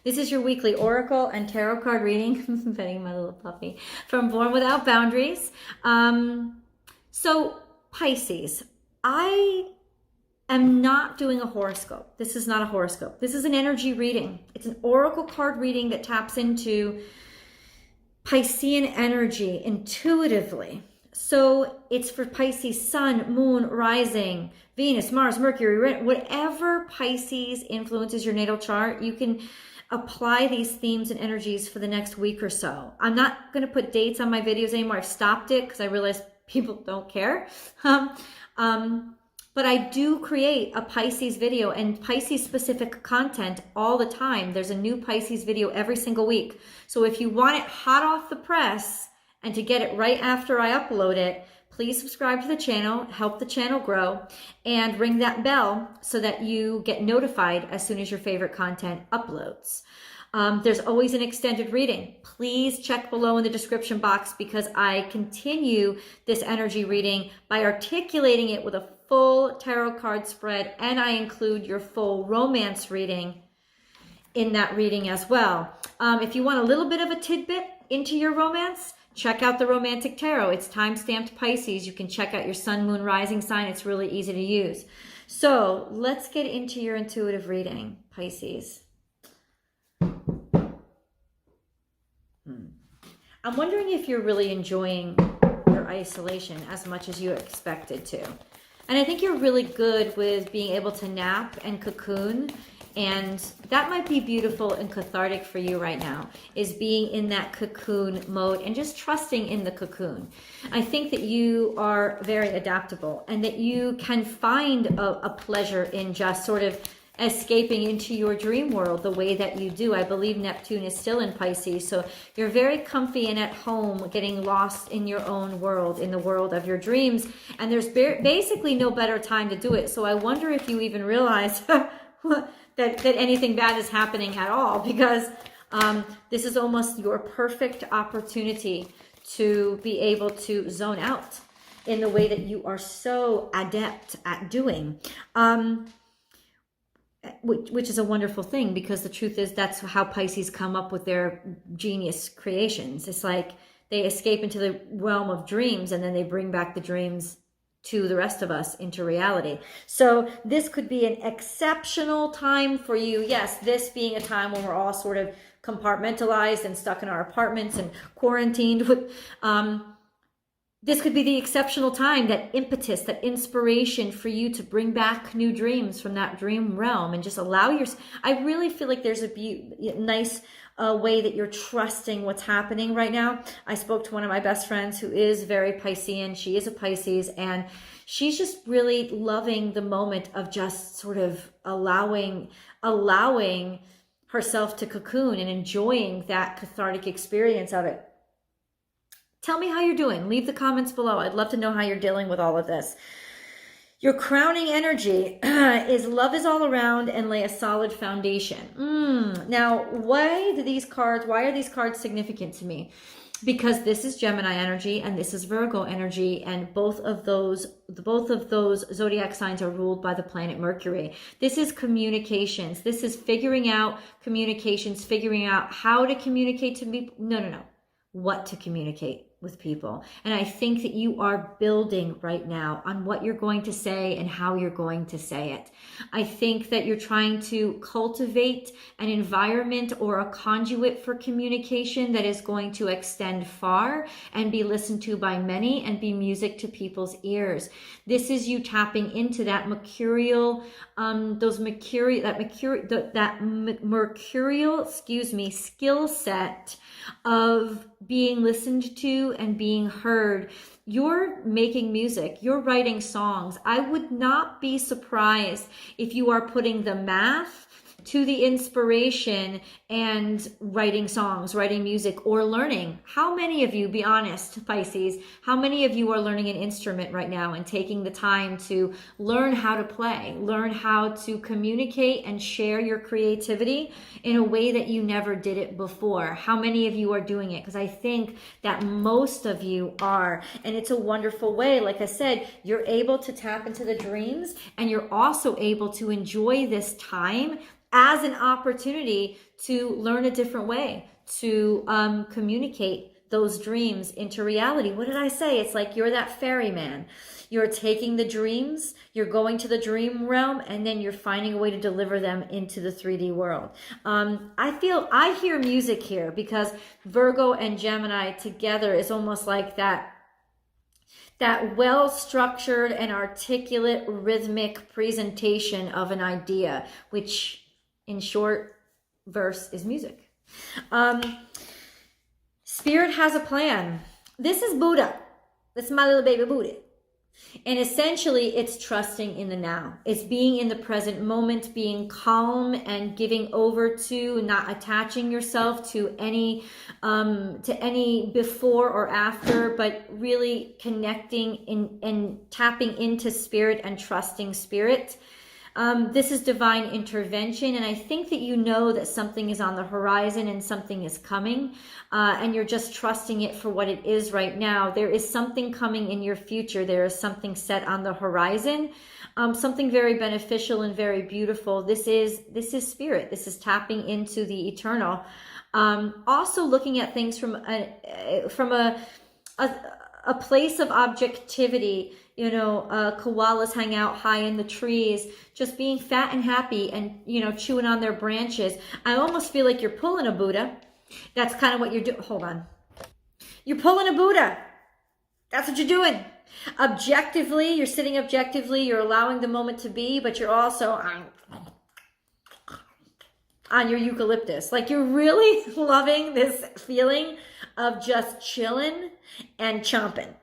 This is your weekly oracle and tarot card reading. I'm petting my little puppy from Born Without Boundaries. So Pisces, I am not doing a horoscope. This is not a horoscope. This is an energy reading. It's an oracle card reading that taps into Piscean energy intuitively. So it's for Pisces sun, moon, rising, Venus, Mars, Mercury, whatever Pisces influences your natal chart, you can apply these themes and energies for the next week or so. I'm not going to put dates on my videos anymore. I've stopped it because I realized people don't care. But I do create a Pisces video and Pisces specific content all the time. There's a new Pisces video every single week. So if you want it hot off the press and to get it right after I upload it, please subscribe to the channel, help the channel grow, and ring that bell so that you get notified as soon as your favorite content uploads. There's always an extended reading. Please check below in the description box because I continue this energy reading by articulating it with a full tarot card spread, and I include your full romance reading in that reading as well. If you want a little bit of a tidbit into your romance, check out the Romantic Tarot. It's time-stamped Pisces. You can check out your sun, moon, rising sign. It's really easy to use. So let's get into your intuitive reading, Pisces. I'm wondering if you're really enjoying your isolation as much as you expected to. And I think you're really good with being able to nap and cocoon. And that might be beautiful and cathartic for you right now, is being in that cocoon mode and just trusting in the cocoon. I think that you are very adaptable and that you can find a pleasure in just sort of escaping into your dream world the way that you do. I believe Neptune is still in Pisces, so you're very comfy and at home, getting lost in your own world, in the world of your dreams, and there's basically no better time to do it. So I wonder if you even realize that anything bad is happening at all, because this is almost your perfect opportunity to be able to zone out in the way that you are so adept at doing. Which is a wonderful thing, because the truth is that's how Pisces come up with their genius creations. It's like they escape into the realm of dreams and then they bring back the dreams to the rest of us into reality. So this could be an exceptional time for you. Yes, this being a time when we're all sort of compartmentalized and stuck in our apartments and quarantined with this could be the exceptional time, that impetus, that inspiration for you to bring back new dreams from that dream realm and just allow I really feel like there's a nice way that you're trusting what's happening right now. I spoke to one of my best friends who is very Piscean. She is a Pisces, and she's just really loving the moment of just sort of allowing herself to cocoon and enjoying that cathartic experience of it. Tell me how you're doing. Leave the comments below. I'd love to know how you're dealing with all of this. Your crowning energy is love is all around and lay a solid foundation. Now, why are these cards significant to me? Because this is Gemini energy and this is Virgo energy, and both of those zodiac signs are ruled by the planet Mercury. This is communications. This is figuring out communications, figuring out how to communicate to people. No. What to communicate with people. And I think that you are building right now on what you're going to say and how you're going to say it. I think that you're trying to cultivate an environment or a conduit for communication that is going to extend far and be listened to by many and be music to people's ears. This is you tapping into that mercurial, skill set of being listened to and being heard. You're making music, you're writing songs. I would not be surprised if you are putting the math to the inspiration and writing songs, writing music, or learning. How many of you, be honest, Pisces, how many of you are learning an instrument right now and taking the time to learn how to play, learn how to communicate and share your creativity in a way that you never did it before? How many of you are doing it? Because I think that most of you are, and it's a wonderful way. Like I said, you're able to tap into the dreams, and you're also able to enjoy this time as an opportunity to learn a different way, to communicate those dreams into reality. What did I say? It's like you're that ferryman. You're taking the dreams, you're going to the dream realm, and then you're finding a way to deliver them into the 3D world. I hear music here because Virgo and Gemini together is almost like that well-structured and articulate rhythmic presentation of an idea, which in short verse is music. Spirit has a plan. This is Buddha. This is my little baby Buddha. And essentially, it's trusting in the now. It's being in the present moment, being calm and giving over to, not attaching yourself to any before or after, but really connecting in and tapping into spirit and trusting spirit. This is divine intervention, and I think that you know that something is on the horizon and something is coming, and you're just trusting it for what it is right now. There is something coming in your future. There is something set on the horizon, something very beneficial and very beautiful. This is spirit. This is tapping into the eternal. Also looking at things from a place of objectivity. You know, koalas hang out high in the trees, just being fat and happy and, chewing on their branches. I almost feel like you're pulling a Buddha. That's kind of what you're doing. Hold on. You're pulling a Buddha. That's what you're doing. Objectively, you're sitting objectively, you're allowing the moment to be, but you're also on your eucalyptus. Like you're really loving this feeling of just chilling and chomping.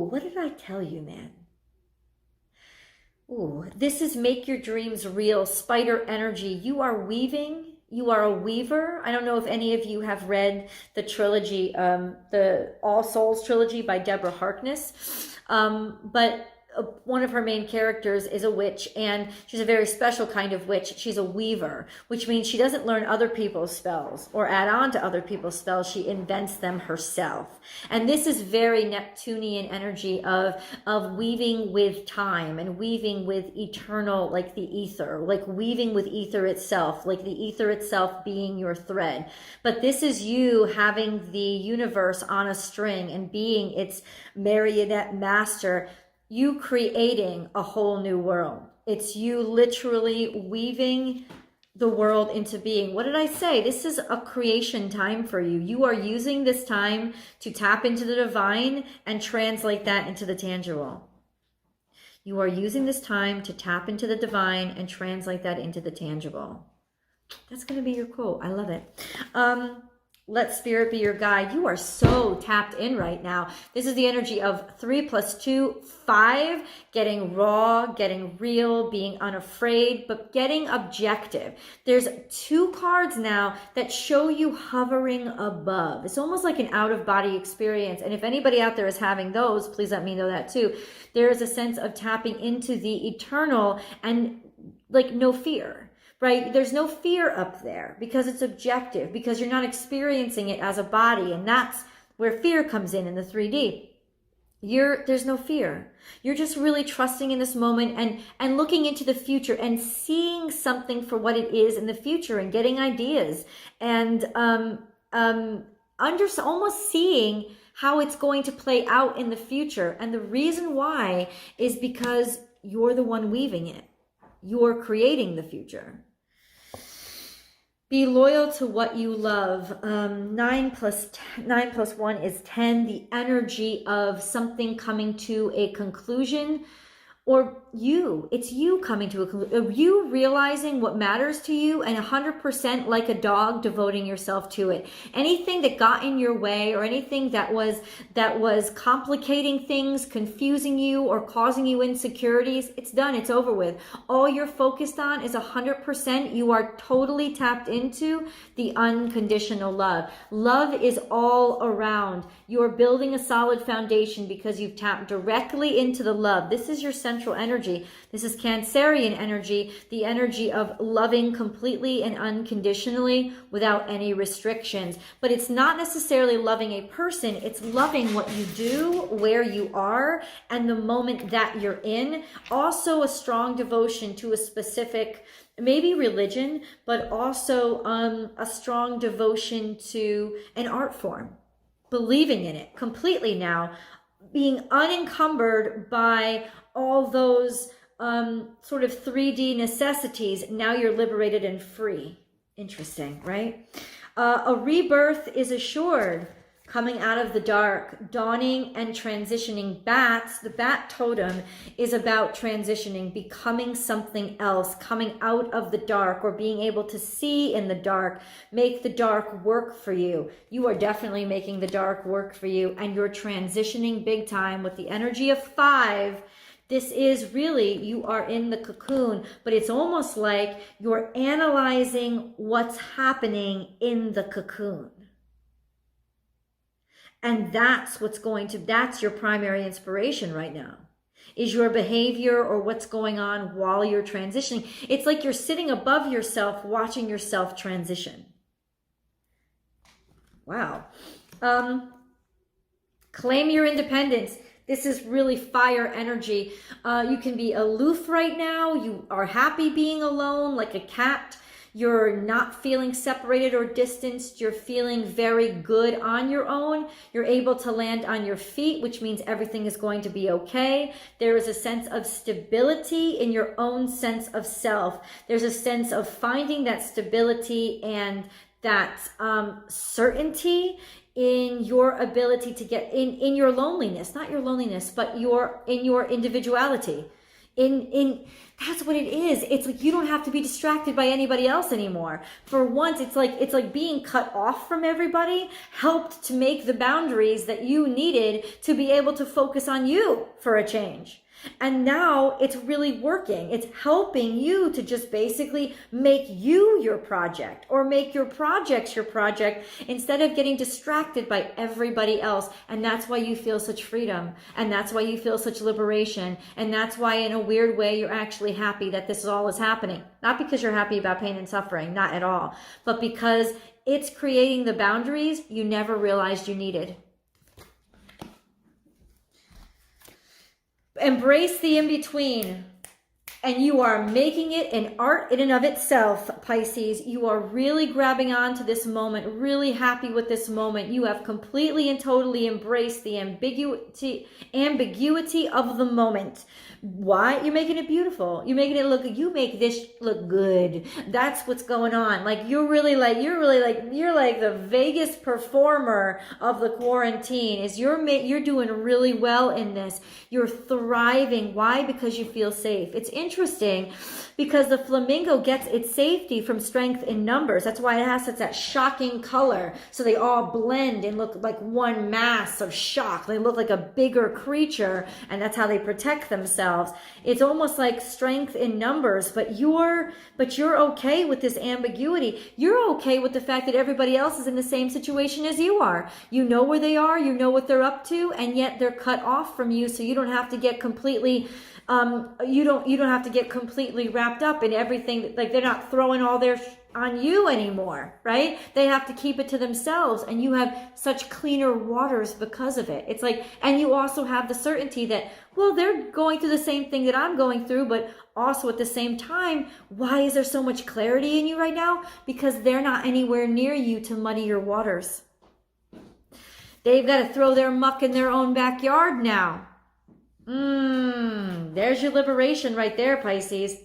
What did I tell you, man? This is make your dreams real, spider energy. You are weaving. You are a weaver. I don't know if any of you have read the trilogy, the All Souls trilogy by Deborah Harkness. But one of her main characters is a witch, and she's a very special kind of witch. She's a weaver, which means she doesn't learn other people's spells or add on to other people's spells. She invents them herself. And this is very Neptunian energy of weaving with time and weaving with eternal, like the ether, like weaving with ether itself, like the ether itself being your thread. But this is you having the universe on a string and being its marionette master, you creating a whole new world. It's you literally weaving the world into being. What did I say? This is a creation time for you. You are using this time to tap into the divine and translate that into the tangible. You are using this time to tap into the divine and translate that into the tangible. That's going to be your quote. I love it. Let spirit be your guide. You are so tapped in right now. This is the energy of 3 + 2, 5, getting raw, getting real, being unafraid, but getting objective. There's 2 cards now that show you hovering above. It's almost like an out-of-body experience. And if anybody out there is having those, please let me know that too. There is a sense of tapping into the eternal and like no fear. Right? There's no fear up there because it's objective, because you're not experiencing it as a body. And that's where fear comes in the 3D. There's no fear. You're just really trusting in this moment and looking into the future and seeing something for what it is in the future and getting ideas and almost seeing how it's going to play out in the future. And the reason why is because you're the one weaving it. You're creating the future. Be loyal to what you love. 9 + 1 is 10. The energy of something coming to a conclusion, or it's you coming to a conclusion. You realizing what matters to you and 100% like a dog devoting yourself to it. Anything that got in your way or anything that was complicating things, confusing you or causing you insecurities, it's done, it's over with. All you're focused on is 100%. You are totally tapped into the unconditional love. Love is all around. You're building a solid foundation because you've tapped directly into the love. This is your center central energy. This is Cancerian energy, the energy of loving completely and unconditionally without any restrictions. But it's not necessarily loving a person, it's loving what you do, where you are, and the moment that you're in. Also a strong devotion to a specific, maybe religion, but also a strong devotion to an art form. Believing in it completely now, being unencumbered by all those sort of 3D necessities. Now you're liberated and free. Interesting, right? A rebirth is assured. Coming out of the dark, dawning and transitioning. Bats, the bat totem is about transitioning, becoming something else, coming out of the dark, or being able to see in the dark, make the dark work for you. You are definitely making the dark work for you, and you're transitioning big time with the energy of 5. This is really, you are in the cocoon, but it's almost like you're analyzing what's happening in the cocoon. And that's that's your primary inspiration right now, is your behavior or what's going on while you're transitioning. It's like you're sitting above yourself, watching yourself transition. Wow. Claim your independence. This is really fire energy. You can be aloof right now. You are happy being alone, like a cat. You're not feeling separated or distanced. You're feeling very good on your own. You're able to land on your feet, which means everything is going to be okay. There is a sense of stability in your own sense of self. There's a sense of finding that stability and that certainty in your ability to get in your loneliness, not your loneliness, but in your individuality. That's what it is. It's like you don't have to be distracted by anybody else anymore. For once, it's like being cut off from everybody helped to make the boundaries that you needed to be able to focus on you for a change. And now it's really working. It's helping you to just basically make you your project, or make your projects your project, instead of getting distracted by everybody else. And that's why you feel such freedom. And that's why you feel such liberation. And that's why, in a weird way, you're actually happy that this all is happening. Not because you're happy about pain and suffering, not at all, but because it's creating the boundaries you never realized you needed. Embrace the in-between, and you are making it an art in and of itself, Pisces. You are really grabbing on to this moment, really happy with this moment. You have completely and totally embraced the ambiguity of the moment. Why? You're making it beautiful. You're making it you make this look good. That's what's going on. Like you're like the Vegas performer of the quarantine. Is you're doing really well in this. You're thriving. Why? Because you feel safe. It's interesting because the flamingo gets its safety from strength in numbers. That's why it has such that shocking color. So they all blend and look like one mass of shock. They look like a bigger creature, and that's how they protect themselves. It's almost like strength in numbers, but you're okay with this ambiguity. You're okay with the fact that everybody else is in the same situation as you are. You know where they are, you know what they're up to, and yet they're cut off from you, so you don't have to get completely you don't have to get completely wrapped up in everything. Like they're not throwing all their on you anymore, right? They have to keep it to themselves, and you have such cleaner waters because of it. It's like, and you also have the certainty that, well, they're going through the same thing that I'm going through, but also at the same time, why is there so much clarity in you right now? Because they're not anywhere near you to muddy your waters. They've got to throw their muck in their own backyard now. There's your liberation right there, Pisces.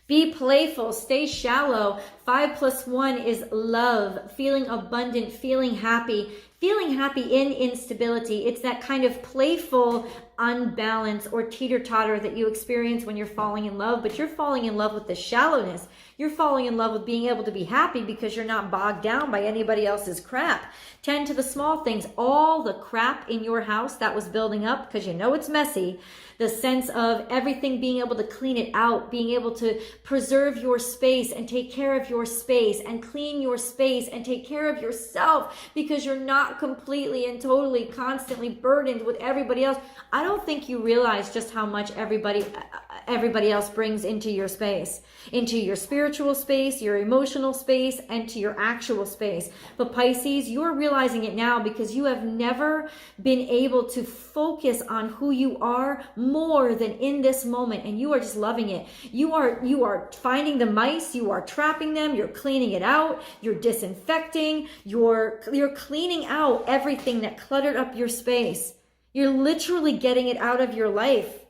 Be playful, stay shallow. 5 + 1 is love, feeling abundant, feeling happy in instability. It's that kind of playful unbalance or teeter-totter that you experience when you're falling in love, but you're falling in love with the shallowness. You're falling in love with being able to be happy because you're not bogged down by anybody else's crap. Tend to the small things, all the crap in your house that was building up because you know it's messy. The sense of everything being able to clean it out, being able to preserve your space and take care of your space and clean your space and take care of yourself because you're not not completely and totally constantly burdened with everybody else, I don't think you realize just how much everybody else brings into your space, into your spiritual space, your emotional space, and to your actual space. But Pisces, you are realizing it now because you have never been able to focus on who you are more than in this moment, and you are just loving it. You are finding the mice, you are trapping them, you're cleaning it out, you're disinfecting, you're cleaning out everything that cluttered up your space. You're literally getting it out of your life.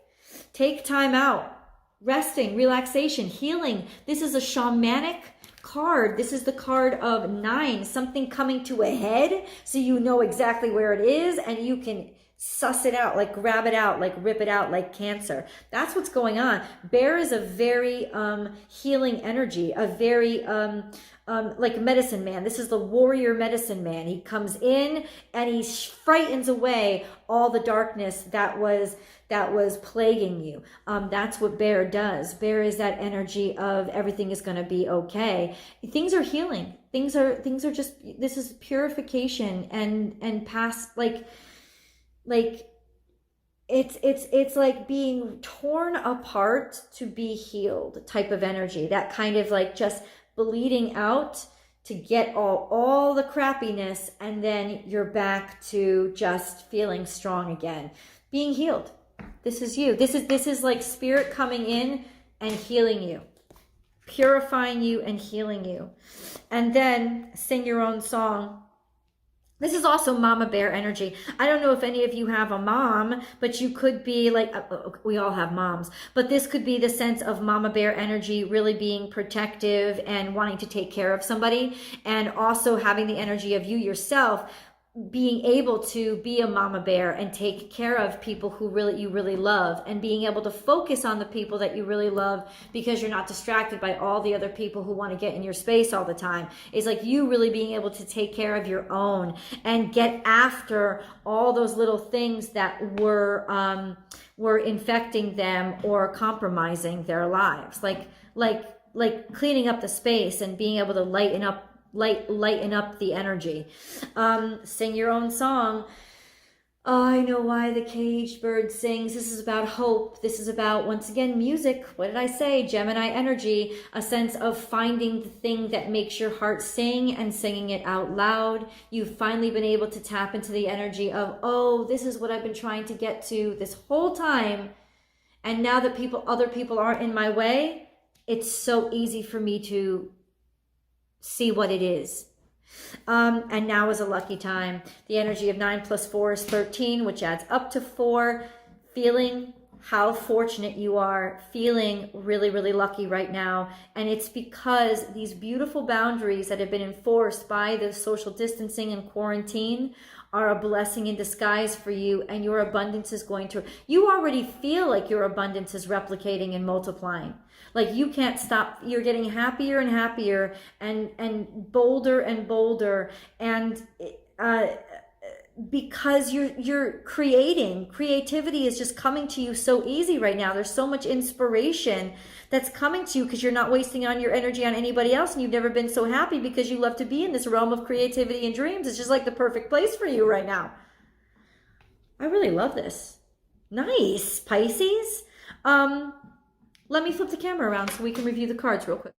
Take time out, resting, relaxation, healing. This is a shamanic card. This is the card of 9, something coming to a head, so you know exactly where it is and you can suss it out, like grab it out, like rip it out, like cancer. That's what's going on. Bear is a very healing energy, a very like medicine man. This is the warrior medicine man. He comes in and he frightens away all the darkness that was plaguing you. That's what bear does. Bear is that energy of everything is going to be okay. Things are healing. Things are just, this is purification and past, like it's like being torn apart to be healed type of energy. That kind of like just bleeding out to get all the crappiness, and then you're back to just feeling strong again, being healed. This is you. This is like spirit coming in and healing you, purifying you and healing you. And then sing your own song. This is also mama bear energy. I don't know if any of you have a mom, but you could be like, we all have moms, but this could be the sense of mama bear energy, really being protective and wanting to take care of somebody, and also having the energy of you yourself being able to be a mama bear and take care of people who you really love, and being able to focus on the people that you really love because you're not distracted by all the other people who want to get in your space all the time. It's like you really being able to take care of your own and get after all those little things that were infecting them or compromising their lives, like cleaning up the space and being able to lighten up the energy. Sing your own song. I know why the caged bird sings. This is about hope. This is about, once again, music. What did I say? Gemini energy, a sense of finding the thing that makes your heart sing and singing it out loud. You've finally been able to tap into the energy of, oh, this is what I've been trying to get to this whole time. And now that other people aren't in my way, it's so easy for me to see what it is. And now is a lucky time. The energy of 9 plus 4 is 13, which adds up to 4. Feeling how fortunate you are, feeling really, really lucky right now. And it's because these beautiful boundaries that have been enforced by the social distancing and quarantine are a blessing in disguise for you, and your abundance is you already feel like your abundance is replicating and multiplying. Like you can't stop. You're getting happier and happier and bolder and bolder. And because you're creativity is just coming to you so easy right now. There's so much inspiration that's coming to you because you're not wasting on your energy on anybody else, and you've never been so happy because you love to be in this realm of creativity and dreams. It's just like the perfect place for you right now. I really love this. Nice, Pisces. Let me flip the camera around so we can review the cards real quick.